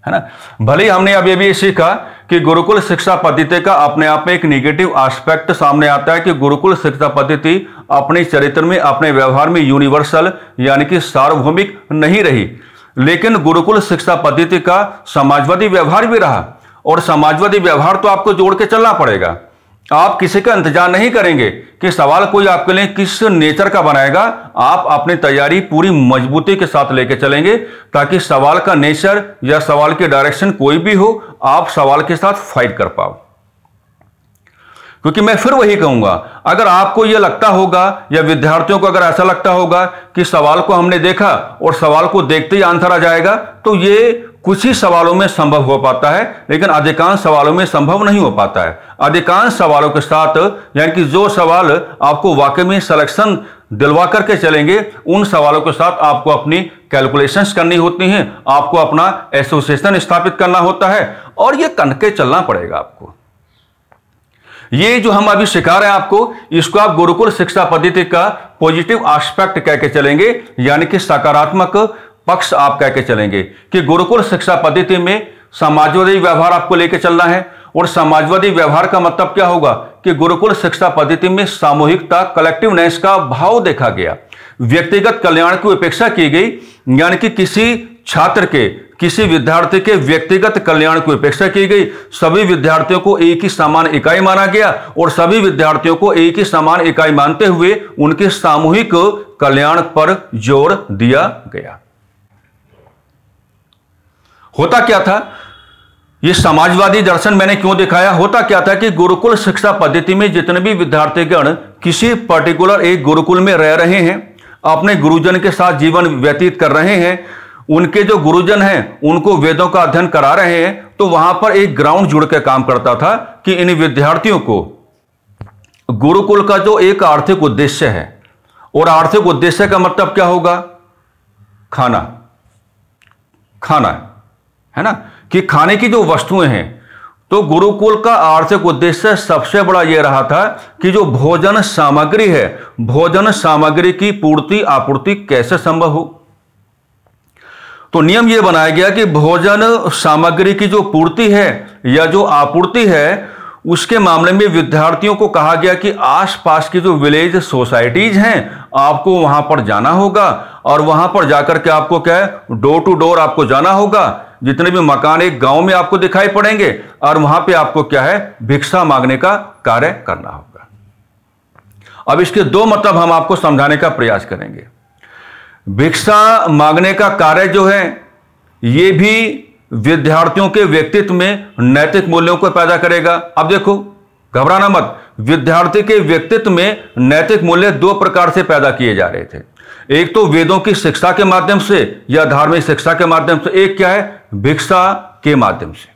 है ना। भले ही हमने अब ये भी सीखा कि गुरुकुल शिक्षा पद्धति का अपने आप में एक निगेटिव एस्पेक्ट सामने आता है कि गुरुकुल शिक्षा पद्धति अपने चरित्र में, अपने व्यवहार में यूनिवर्सल यानी कि सार्वभौमिक नहीं रही, लेकिन गुरुकुल शिक्षा पद्धति का समाजवादी व्यवहार भी रहा। और समाजवादी व्यवहार तो आपको जोड़ के चलना पड़ेगा। आप किसी का इंतजार नहीं करेंगे कि सवाल कोई आपके लिए किस नेचर का बनाएगा, आप अपनी तैयारी पूरी मजबूती के साथ लेके चलेंगे ताकि सवाल का नेचर या सवाल की डायरेक्शन कोई भी हो, आप सवाल के साथ फाइट कर पाओ। क्योंकि मैं फिर वही कहूंगा, अगर आपको यह लगता होगा या विद्यार्थियों को अगर ऐसा लगता होगा कि सवाल को हमने देखा और सवाल को देखते ही आंसर आ जाएगा, तो ये कुछ ही सवालों में संभव हो पाता है, लेकिन अधिकांश सवालों में संभव नहीं हो पाता है। अधिकांश सवालों के साथ यानी कि जो सवाल आपको वाकई में सिलेक्शन दिलवा करके चलेंगे, उन सवालों के साथ आपको अपनी कैलकुलेशंस करनी होती हैं, आपको अपना एसोसिएशन स्थापित करना होता है और ये करके चलना पड़ेगा आपको। ये जो हम अभी सिखा रहे हैं आपको, इसको आप गुरुकुल शिक्षा पद्धति का पॉजिटिव एस्पेक्ट कह के चलेंगे, यानी कि सकारात्मक पक्ष आप कह के चलेंगे कि गुरुकुल शिक्षा पद्धति में समाजवादी व्यवहार आपको लेके चलना है। और समाजवादी व्यवहार का मतलब क्या होगा कि गुरुकुल शिक्षा पद्धति में सामूहिकता, कलेक्टिवनेस का भाव देखा गया, व्यक्तिगत कल्याण की उपेक्षा की गई, यानी कि किसी छात्र के, किसी विद्यार्थी के व्यक्तिगत कल्याण की उपेक्षा की गई। सभी विद्यार्थियों को एक ही समान इकाई माना गया और सभी विद्यार्थियों को एक ही समान इकाई मानते हुए उनके सामूहिक कल्याण पर जोर दिया गया। होता क्या था, यह समाजवादी दर्शन मैंने क्यों दिखाया? होता क्या था कि गुरुकुल शिक्षा पद्धति में जितने भी विद्यार्थीगण किसी पर्टिकुलर एक गुरुकुल में रह रहे हैं, अपने गुरुजन के साथ जीवन व्यतीत कर रहे हैं, उनके जो गुरुजन हैं उनको वेदों का अध्ययन करा रहे हैं, तो वहां पर एक ग्राउंड जुड़ के काम करता था कि इन विद्यार्थियों को गुरुकुल का जो एक आर्थिक उद्देश्य है, और आर्थिक उद्देश्य का मतलब क्या होगा? खाना, खाना है ना, कि खाने की जो वस्तुएं हैं। तो गुरुकुल का आर्थिक उद्देश्य सबसे बड़ा यह रहा था कि जो भोजन सामग्री है, भोजन सामग्री की पूर्ति आपूर्ति कैसे संभव हो। तो नियम यह बनाया गया कि भोजन सामग्री की जो पूर्ति है या जो आपूर्ति है, उसके मामले में विद्यार्थियों को कहा गया कि आसपास की जो विलेज सोसाइटीज हैं, आपको वहां पर जाना होगा और वहां पर जाकर के आपको क्या है, डोर टू डोर आपको जाना होगा। जितने भी मकान एक गांव में आपको दिखाई पड़ेंगे और वहां पे आपको क्या है, भिक्षा मांगने का कार्य करना होगा। अब इसके दो मतलब हम आपको समझाने का प्रयास करेंगे। भिक्षा मांगने का कार्य जो है, यह भी विद्यार्थियों के व्यक्तित्व में नैतिक मूल्यों को पैदा करेगा। अब देखो, घबराना मत, विद्यार्थी के व्यक्तित्व में नैतिक मूल्य दो प्रकार से पैदा किए जा रहे थे। एक तो वेदों की शिक्षा के माध्यम से या धार्मिक शिक्षा के माध्यम से, एक क्या है, भिक्षा के माध्यम से।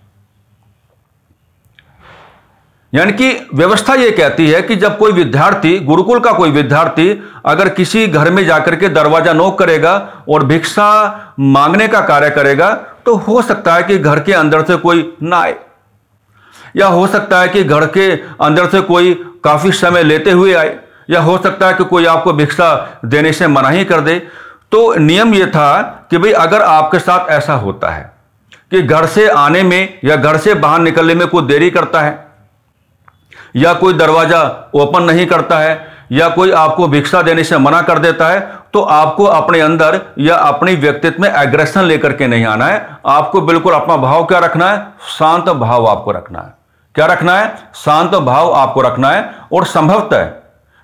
यानी कि व्यवस्था यह कहती है कि जब कोई विद्यार्थी, गुरुकुल का कोई विद्यार्थी अगर किसी घर में जाकर के दरवाजा नॉक करेगा और भिक्षा मांगने का कार्य करेगा, तो हो सकता है कि घर के अंदर से कोई ना आए, या हो सकता है कि घर के अंदर से कोई काफी समय लेते हुए आए, या हो सकता है कि कोई आपको भिक्षा देने से मना ही कर दे। तो नियम यह था कि भाई अगर आपके साथ ऐसा होता है कि घर से आने में या घर से बाहर निकलने में कोई देरी करता है, या कोई दरवाजा ओपन नहीं करता है, या कोई आपको भिक्षा देने से मना कर देता है, तो आपको अपने अंदर या अपने व्यक्तित्व में एग्रेशन लेकर के नहीं आना है। आपको बिल्कुल अपना भाव क्या रखना है, शांत भाव आपको रखना है। क्या रखना है? शांत भाव आपको रखना है। और संभवतः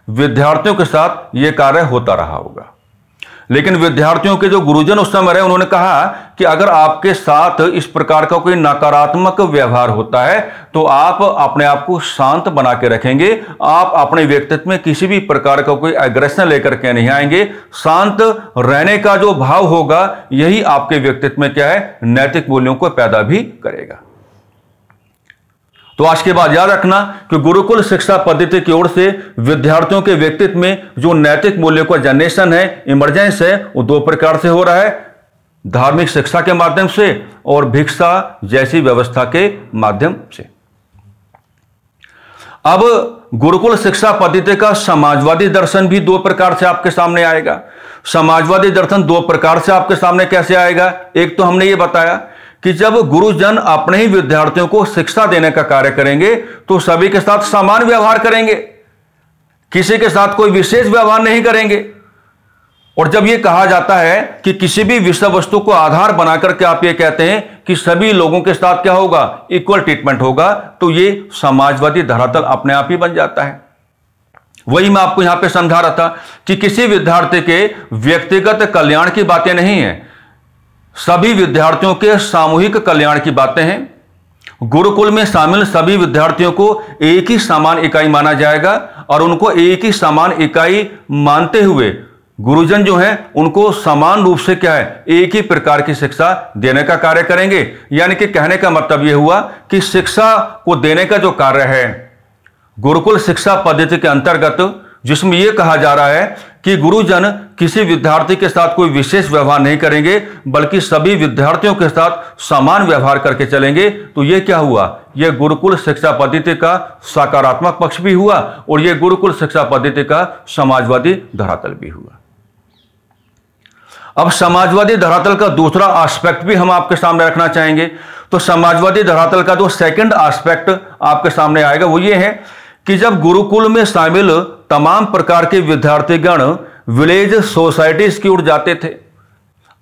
विद्यार्थियों के साथ यह कार्य होता रहा होगा, लेकिन विद्यार्थियों के जो गुरुजन उस समय रहे, उन्होंने कहा कि अगर आपके साथ इस प्रकार का कोई नकारात्मक व्यवहार होता है, तो आप अपने आप को शांत बना के रखेंगे, आप अपने व्यक्तित्व में किसी भी प्रकार का कोई एग्रेशन लेकर के नहीं आएंगे। शांत रहने का जो भाव होगा, यही आपके व्यक्तित्व में क्या है, नैतिक मूल्यों को पैदा भी करेगा। तो आज के बाद याद रखना कि गुरुकुल शिक्षा पद्धति की ओर से विद्यार्थियों के व्यक्तित्व में जो नैतिक मूल्यों का जनरेशन है, इमर्जेंस है, वो दो प्रकार से हो रहा है, धार्मिक शिक्षा के माध्यम से और भिक्षा जैसी व्यवस्था के माध्यम से। अब गुरुकुल शिक्षा पद्धति का समाजवादी दर्शन भी दो प्रकार से आपके सामने आएगा। समाजवादी दर्शन दो प्रकार से आपके सामने कैसे आएगा। एक तो हमने ये बताया कि जब गुरुजन अपने ही विद्यार्थियों को शिक्षा देने का कार्य करेंगे तो सभी के साथ समान व्यवहार करेंगे, किसी के साथ कोई विशेष व्यवहार नहीं करेंगे। और जब यह कहा जाता है कि किसी भी विषय वस्तु को आधार बनाकर के आप ये कहते हैं कि सभी लोगों के साथ क्या होगा, इक्वल ट्रीटमेंट होगा, तो ये समाजवादी धरातल अपने आप ही बन जाता है। वही मैं आपको यहां पे समझा रहा था कि किसी विद्यार्थी के व्यक्तिगत कल्याण की बातें नहीं है, सभी विद्यार्थियों के सामूहिक कल्याण की बातें हैं। गुरुकुल में शामिल सभी विद्यार्थियों को एक ही समान इकाई माना जाएगा और उनको एक ही समान इकाई मानते हुए गुरुजन जो है उनको समान रूप से क्या है, एक ही प्रकार की शिक्षा देने का कार्य करेंगे। यानी कि कहने का मतलब यह हुआ कि शिक्षा को देने का जो कार्य है गुरुकुल शिक्षा पद्धति के अंतर्गत, जिसमें यह कहा जा रहा है कि गुरुजन किसी विद्यार्थी के साथ कोई विशेष व्यवहार नहीं करेंगे बल्कि सभी विद्यार्थियों के साथ समान व्यवहार करके चलेंगे, तो यह क्या हुआ, यह गुरुकुल शिक्षा पद्धति का सकारात्मक पक्ष भी हुआ और यह गुरुकुल शिक्षा पद्धति का समाजवादी धरातल भी हुआ। अब समाजवादी धरातल का दूसरा एस्पेक्ट भी हम आपके सामने रखना चाहेंगे। तो समाजवादी धरातल का जो सेकंड एस्पेक्ट आपके सामने आएगा वो ये है कि जब गुरुकुल में शामिल तमाम प्रकार के विद्यार्थीगण विलेज सोसाइटीज की ओर जाते थे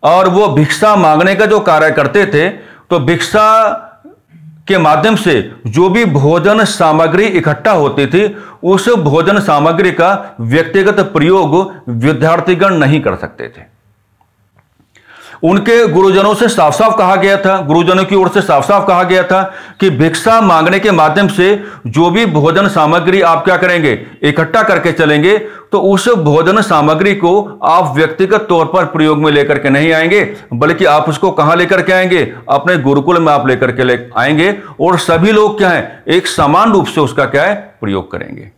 और वो भिक्षा मांगने का जो कार्य करते थे, तो भिक्षा के माध्यम से जो भी भोजन सामग्री इकट्ठा होती थी उस भोजन सामग्री का व्यक्तिगत प्रयोग विद्यार्थीगण नहीं कर सकते थे। उनके गुरुजनों से साफ साफ कहा गया था, गुरुजनों की ओर से साफ साफ कहा गया था कि भिक्षा मांगने के माध्यम से जो भी भोजन सामग्री आप क्या करेंगे, इकट्ठा करके चलेंगे, तो उस भोजन सामग्री को आप व्यक्तिगत तौर पर प्रयोग में लेकर के नहीं आएंगे बल्कि आप उसको कहां लेकर के आएंगे, अपने गुरुकुल में आप लेकर के ले आएंगे और सभी लोग क्या है, एक समान रूप से उसका क्या है, प्रयोग करेंगे।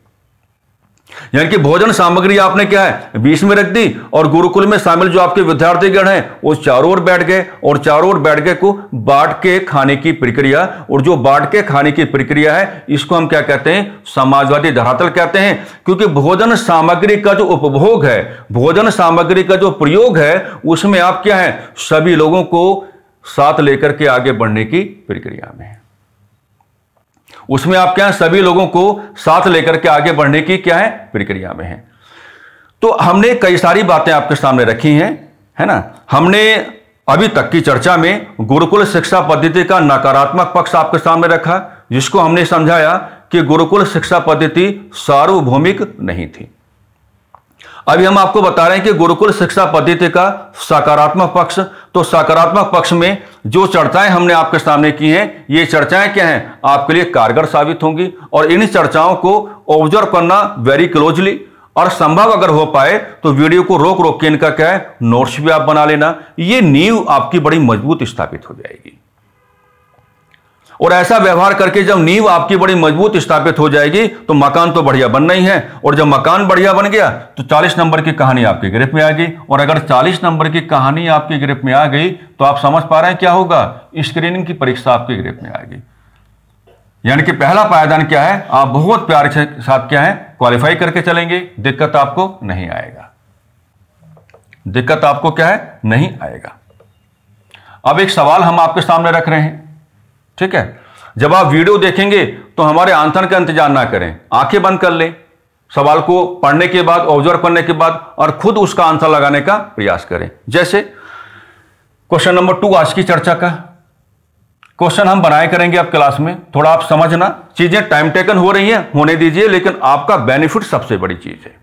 यानी कि भोजन सामग्री आपने क्या है, बीच में रख दी और गुरुकुल में शामिल जो आपके विद्यार्थीगण हैं वो चारों ओर बैठ गए और चारों ओर बैठ गए को बांट के खाने की प्रक्रिया, और जो बांट के खाने की प्रक्रिया है इसको हम क्या कहते हैं, समाजवादी धरातल कहते हैं। क्योंकि भोजन सामग्री का जो उपभोग है, भोजन सामग्री का जो प्रयोग है, उसमें आप क्या है, सभी लोगों को साथ लेकर के आगे बढ़ने की प्रक्रिया में, उसमें आप क्या है, सभी लोगों को साथ लेकर के आगे बढ़ने की क्या है, प्रक्रिया में है। तो हमने कई सारी बातें आपके सामने रखी हैं, है ना। हमने अभी तक की चर्चा में गुरुकुल शिक्षा पद्धति का नकारात्मक पक्ष आपके सामने रखा, जिसको हमने समझाया कि गुरुकुल शिक्षा पद्धति सार्वभौमिक नहीं थी। अभी हम आपको बता रहे हैं कि गुरुकुल शिक्षा पद्धति का सकारात्मक पक्ष। तो सकारात्मक पक्ष में जो चर्चाएं हमने आपके सामने की हैं, ये चर्चाएं क्या हैं, आपके लिए कारगर साबित होंगी और इन चर्चाओं को ऑब्जर्व करना वेरी क्लोजली, और संभव अगर हो पाए तो वीडियो को रोक रोक के इनका क्या है, नोट्स भी आप बना लेना। ये नींव आपकी बड़ी मजबूत स्थापित हो जाएगी और ऐसा व्यवहार करके जब नींव आपकी बड़ी मजबूत स्थापित हो जाएगी तो मकान तो बढ़िया बनना ही है, और जब मकान बढ़िया बन गया तो 40 नंबर की कहानी आपके गिरफ्त में आ गई। और अगर 40 नंबर की कहानी आपकी गिरफ्त में आ गई तो आप समझ पा रहे हैं क्या होगा, स्क्रीनिंग की परीक्षा आपकी गिरफ्त में आ गई। यानी कि पहला पायदान क्या है, आप बहुत प्यार के साथ क्या है, क्वालिफाई करके चलेंगे, दिक्कत आपको नहीं आएगा, दिक्कत आपको क्या है, नहीं आएगा। अब एक सवाल हम आपके सामने रख रहे हैं, ठीक है। जब आप वीडियो देखेंगे तो हमारे आंसर का इंतजार ना करें, आंखें बंद कर लें, सवाल को पढ़ने के बाद, ऑब्जर्व करने के बाद, और खुद उसका आंसर लगाने का प्रयास करें। जैसे क्वेश्चन नंबर 2 आज की चर्चा का क्वेश्चन हम बनाए करेंगे अब क्लास में। थोड़ा आप समझना, चीजें टाइम टेकन हो रही हैं, होने दीजिए, लेकिन आपका बेनिफिट सबसे बड़ी चीज है।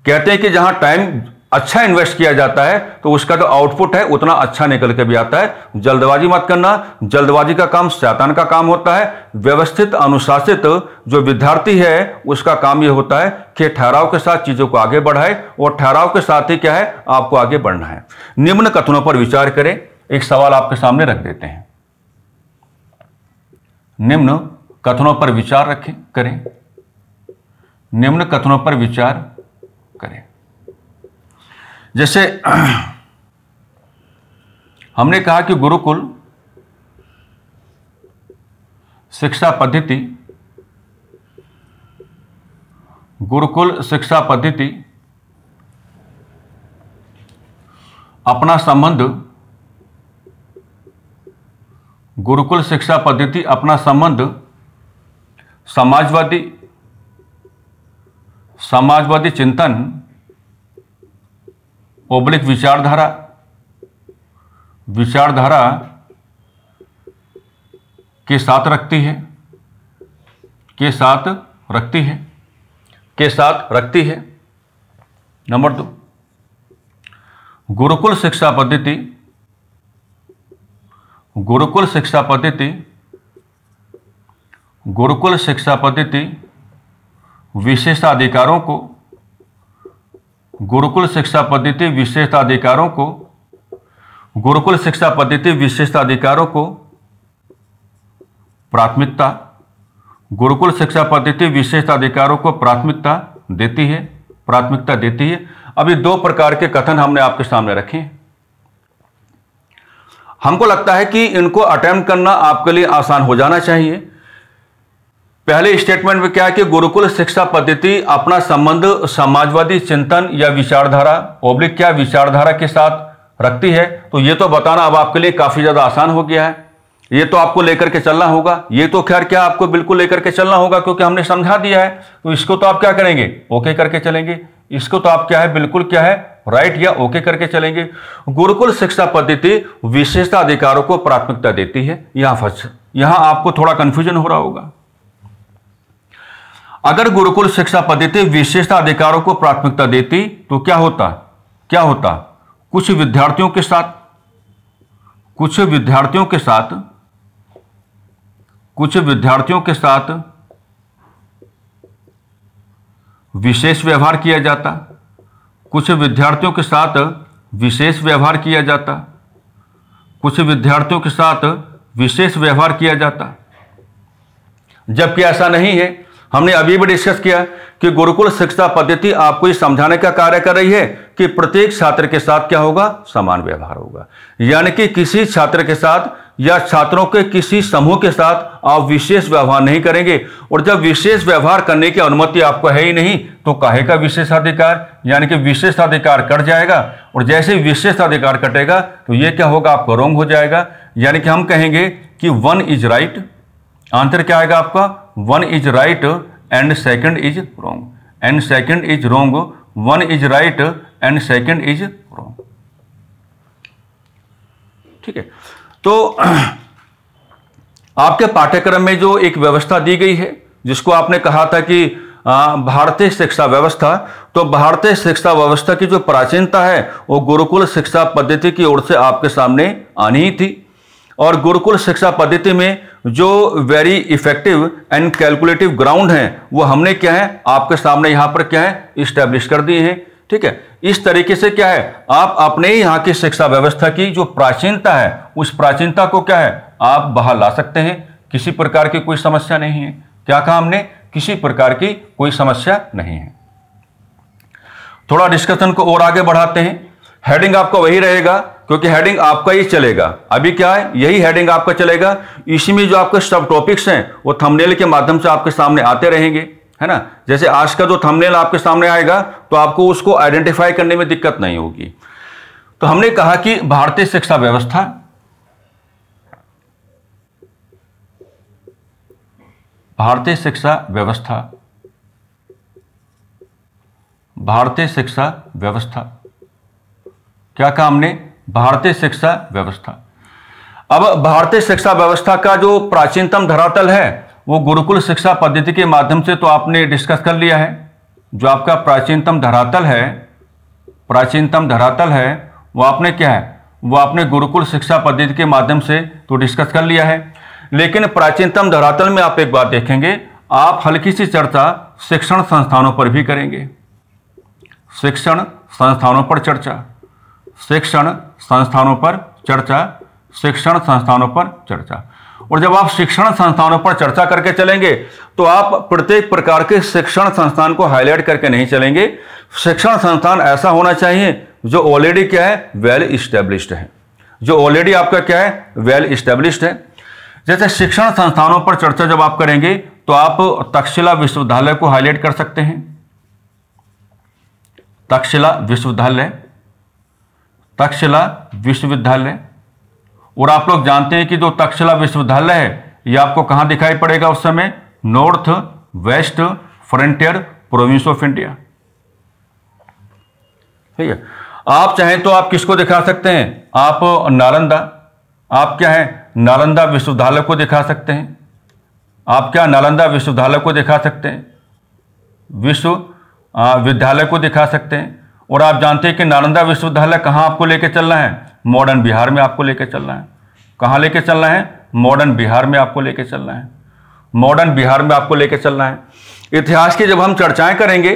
कहते हैं कि जहां टाइम अच्छा इन्वेस्ट किया जाता है तो उसका जो आउटपुट है उतना अच्छा निकल के भी आता है। जल्दबाजी मत करना, जल्दबाजी का काम शैतान का काम होता है। व्यवस्थित अनुशासित जो विद्यार्थी है उसका काम यह होता है कि ठहराव के साथ चीजों को आगे बढ़ाए, और ठहराव के साथ ही क्या है, आपको आगे बढ़ना है। निम्न कथनों पर विचार करें। एक सवाल आपके सामने रख देते हैं, निम्न कथनों पर विचार करें, निम्न कथनों पर विचार करें। जैसे हमने कहा कि गुरुकुल शिक्षा पद्धति, गुरुकुल शिक्षा पद्धति अपना संबंध, गुरुकुल शिक्षा पद्धति अपना संबंध समाजवादी चिंतन ओब्लिक विचारधारा के साथ रखती है। नंबर 2, गुरुकुल शिक्षा पद्धति विशेषाधिकारों को प्राथमिकता देती है। अभी 2 प्रकार के कथन हमने आपके सामने रखे हैं। हमको लगता है कि इनको अटेम्प्ट करना आपके लिए आसान हो जाना चाहिए। पहले स्टेटमेंट में क्या है कि गुरुकुल शिक्षा पद्धति अपना संबंध समाजवादी चिंतन या विचारधारा के साथ रखती है। तो ये तो बताना अब आपके लिए काफी ज्यादा आसान हो गया है। ये तो आपको लेकर के चलना होगा। ये तो खैर क्या आपको बिल्कुल लेकर के चलना होगा, क्योंकि हमने समझा दिया है। तो इसको तो आप क्या करेंगे, ओके करके चलेंगे। इसको तो आप क्या है, बिल्कुल क्या है, राइट या ओके करके चलेंगे। गुरुकुल शिक्षा पद्धति विशेषाधिकारों को प्राथमिकता देती है। यहां आपको थोड़ा कंफ्यूजन हो रहा होगा। अगर गुरुकुल शिक्षा पद्धति विशेषाधिकारों को प्राथमिकता देती तो क्या होता, कुछ विद्यार्थियों के साथ विशेष व्यवहार किया जाता, कुछ विद्यार्थियों के साथ विशेष व्यवहार किया जाता। जबकि ऐसा नहीं है। हमने अभी भी डिस्कस किया कि गुरुकुल शिक्षा पद्धति आपको ये समझाने का कार्य कर रही है कि प्रत्येक छात्र के साथ क्या होगा, समान व्यवहार होगा। यानी कि किसी छात्र के साथ या छात्रों के किसी समूह के साथ आप विशेष व्यवहार नहीं करेंगे। और जब विशेष व्यवहार करने की अनुमति आपको है ही नहीं तो काहे का विशेषाधिकार, यानी कि विशेषाधिकार कट जाएगा। और जैसे विशेषाधिकार कटेगा तो ये क्या होगा, आपको रॉन्ग हो जाएगा। यानी कि हम कहेंगे कि 1 इज राइट, आंसर क्या आएगा आपका, 1 is right and second is wrong, 1 is right and second is wrong. ठीक है। तो आपके पाठ्यक्रम में जो एक व्यवस्था दी गई है, जिसको आपने कहा था कि भारतीय शिक्षा व्यवस्था, तो भारतीय शिक्षा व्यवस्था की जो प्राचीनता है वो गुरुकुल शिक्षा पद्धति की ओर से आपके सामने आनी ही थी। और गुरुकुल शिक्षा पद्धति में जो very effective and calculative ground हैं वो हमने क्या है, आपके सामने यहां पर क्या है, इस्टेब्लिश कर दिए हैं। ठीक है। इस तरीके से क्या है, आप अपने ही यहाँ की शिक्षा व्यवस्था की जो प्राचीनता है उस प्राचीनता को क्या है, आप बाहर ला सकते हैं। किसी प्रकार की कोई समस्या नहीं है। क्या कहा हमने, किसी प्रकार की कोई समस्या नहीं है। थोड़ा डिस्कशन को और आगे बढ़ाते हैं। हेडिंग आपका वही रहेगा, क्योंकि हेडिंग आपका ही चलेगा। अभी क्या है, यही हेडिंग आपका चलेगा। इसी में जो आपके सब टॉपिक्स हैं वो थंबनेल के माध्यम से आपके सामने आते रहेंगे, है ना। जैसे आज का जो थंबनेल आपके सामने आएगा तो आपको उसको आइडेंटिफाई करने में दिक्कत नहीं होगी। तो हमने कहा कि भारतीय शिक्षा व्यवस्था क्या कहा हमने, भारतीय शिक्षा व्यवस्था। अब भारतीय शिक्षा व्यवस्था का जो प्राचीनतम धरातल है वो गुरुकुल शिक्षा पद्धति के माध्यम से तो आपने डिस्कस कर लिया है। जो आपका प्राचीनतम धरातल है वो आपने क्या है, वो आपने गुरुकुल शिक्षा पद्धति के माध्यम से तो डिस्कस कर लिया है। लेकिन प्राचीनतम धरातल में आप एक बात देखेंगे, आप हल्की सी चर्चा शिक्षण संस्थानों पर भी करेंगे। शिक्षण संस्थानों पर चर्चा। और जब आप शिक्षण संस्थानों पर चर्चा करके चलेंगे तो आप प्रत्येक प्रकार के शिक्षण संस्थान को हाईलाइट करके नहीं चलेंगे। शिक्षण संस्थान ऐसा होना चाहिए जो ऑलरेडी क्या है, वेल इस्टेब्लिश्ड है, जो ऑलरेडी आपका क्या है, वेल इस्टेब्लिश्ड है। जैसे शिक्षण संस्थानों पर चर्चा जब आप करेंगे तो आप तक्षशिला विश्वविद्यालय को हाईलाइट कर सकते हैं। तक्षशिला तक्षशिला विश्वविद्यालय। और आप लोग जानते हैं कि जो तक्षशिला विश्वविद्यालय है ये आपको कहाँ दिखाई पड़ेगा उस समय? North west frontier province of India. ठीक है। आप चाहें तो आप किसको दिखा सकते हैं? आप नालंदा, आप क्या है नालंदा विश्वविद्यालय को दिखा सकते हैं। आप क्या नालंदा विश्वविद्यालय को दिखा सकते हैं, विश्वविद्यालय को दिखा सकते हैं। और आप जानते हैं कि नालंदा विश्वविद्यालय कहाँ आपको लेके चलना है? मॉडर्न बिहार में आपको लेके चलना है। कहाँ लेके चलना है? मॉडर्न बिहार में आपको लेके चलना है। मॉडर्न बिहार में आपको लेके चलना है। इतिहास की जब हम चर्चाएं करेंगे,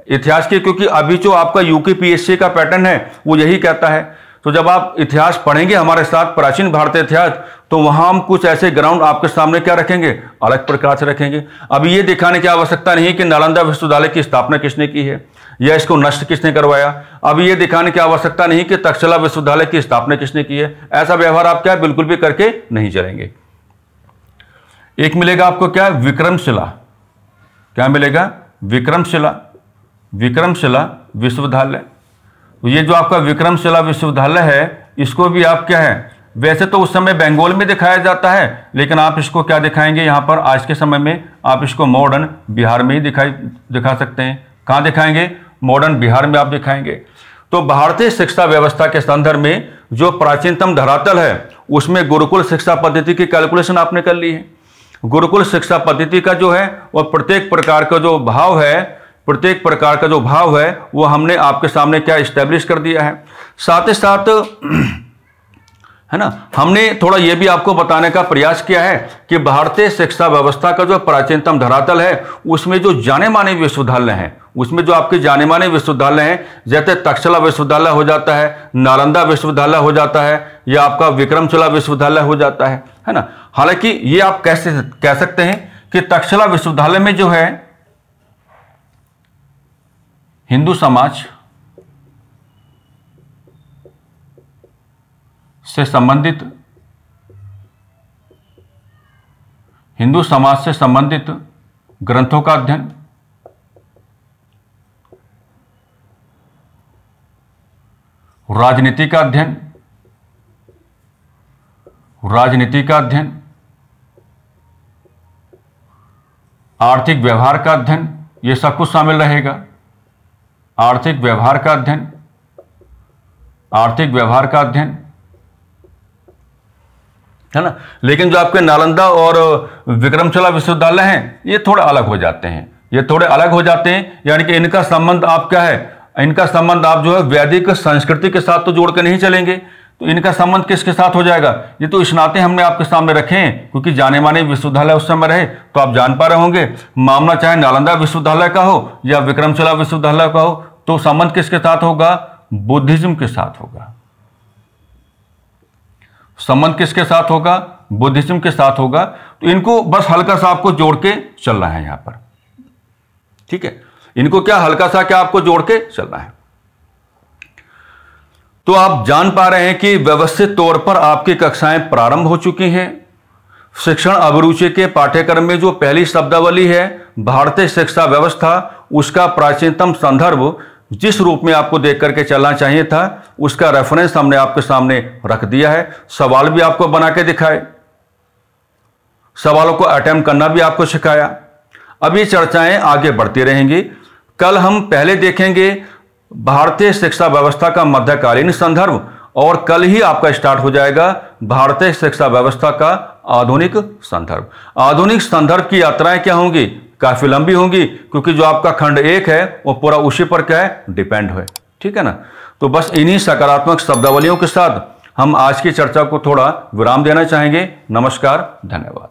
इतिहास की, क्योंकि अभी जो आपका यूपीपीएससी का पैटर्न है वो यही कहता है, तो जब आप इतिहास पढ़ेंगे हमारे साथ प्राचीन भारतीय इतिहास, तो वहां हम कुछ ऐसे ग्राउंड आपके सामने क्या रखेंगे? अलग प्रकार से रखेंगे। अब ये दिखाने की आवश्यकता नहीं कि नालंदा विश्वविद्यालय की स्थापना किसने की है या इसको नष्ट किसने करवाया। अब ये दिखाने की आवश्यकता नहीं कि तक्षशिला विश्वविद्यालय की स्थापना किसने की है। ऐसा व्यवहार आप क्या बिल्कुल भी करके नहीं चलेंगे। एक मिलेगा आपको क्या? विक्रमशिला। क्या मिलेगा? विक्रमशिला, विक्रमशिला विश्वविद्यालय। ये जो आपका विक्रमशिला विश्वविद्यालय है, इसको भी आप क्या है, वैसे तो उस समय बंगाल में दिखाया जाता है, लेकिन आप इसको क्या दिखाएंगे यहाँ पर आज के समय में? आप इसको मॉडर्न बिहार में ही दिखा सकते हैं। कहाँ दिखाएंगे? मॉडर्न बिहार में आप दिखाएंगे। तो भारतीय शिक्षा व्यवस्था के संदर्भ में जो प्राचीनतम धरातल है उसमें गुरुकुल शिक्षा पद्धति की कैलकुलेशन आपने कर ली है। गुरुकुल शिक्षा पद्धति का जो है वह प्रत्येक प्रकार का जो भाव है, प्रत्येक प्रकार का जो भाव है वो हमने आपके सामने क्या इस्टेब्लिश कर दिया है। साथ ही साथ है ना, हमने थोड़ा ये भी आपको बताने का प्रयास किया है कि भारतीय शिक्षा व्यवस्था का जो प्राचीनतम धरातल है उसमें जो जाने माने विश्वविद्यालय हैं, उसमें जो आपके जाने माने विश्वविद्यालय हैं, जैसे तक्षशिला विश्वविद्यालय हो जाता है, नालंदा विश्वविद्यालय हो जाता है, या आपका विक्रमशिला विश्वविद्यालय हो जाता है ना। हालांकि ये आप कैसे कह सकते हैं कि तक्षशिला विश्वविद्यालय में जो है हिंदू समाज से संबंधित, हिंदू समाज से संबंधित ग्रंथों का अध्ययन, राजनीति का अध्ययन, राजनीति का अध्ययन, आर्थिक व्यवहार का अध्ययन, ये सब कुछ शामिल रहेगा। आर्थिक व्यवहार का अध्ययन, आर्थिक व्यवहार का अध्ययन, है ना। लेकिन जो आपके नालंदा और विक्रमशिला विश्वविद्यालय हैं ये थोड़े अलग हो जाते हैं, ये थोड़े अलग हो जाते हैं, यानी कि इनका संबंध आप क्या है, इनका संबंध आप जो है वैदिक संस्कृति के साथ तो जोड़ के नहीं चलेंगे। तो इनका संबंध किसके साथ हो जाएगा? ये तो इस नाते हमने आपके सामने रखे हैं क्योंकि जाने माने विश्वविद्यालय उस समय रहे, तो आप जान पा रहे होंगे मामला चाहे नालंदा विश्वविद्यालय का हो या विक्रमशिला विश्वविद्यालय का हो, तो संबंध किसके साथ होगा? बुद्धिज्म के साथ होगा। संबंध किसके साथ होगा? बुद्धिज्म के साथ होगा। तो इनको बस हल्का सा आपको जोड़ के चलना है यहां पर, ठीक है। इनको क्या हल्का सा क्या आपको जोड़ के चलना है। तो आप जान पा रहे हैं कि व्यवस्थित तौर पर आपकी कक्षाएं प्रारंभ हो चुकी हैं। शिक्षण अभिरुचि के पाठ्यक्रम में जो पहली शब्दावली है भारतीय शिक्षा व्यवस्था, उसका प्राचीनतम संदर्भ जिस रूप में आपको देख करके चलना चाहिए था उसका रेफरेंस हमने आपके सामने रख दिया है। सवाल भी आपको बना के दिखाए, सवालों को अटेम्प्ट करना भी आपको सिखाया। अब ये चर्चाएं आगे बढ़ती रहेंगी। कल हम पहले देखेंगे भारतीय शिक्षा व्यवस्था का मध्यकालीन संदर्भ, और कल ही आपका स्टार्ट हो जाएगा भारतीय शिक्षा व्यवस्था का आधुनिक संदर्भ। आधुनिक संदर्भ की यात्राएं क्या होंगी? काफी लंबी होंगी, क्योंकि जो आपका खंड 1 है वो पूरा उसी पर क्या है, डिपेंड है, ठीक है ना। तो बस इन्हीं सकारात्मक शब्दावलियों के साथ हम आज की चर्चा को थोड़ा विराम देना चाहेंगे। नमस्कार, धन्यवाद।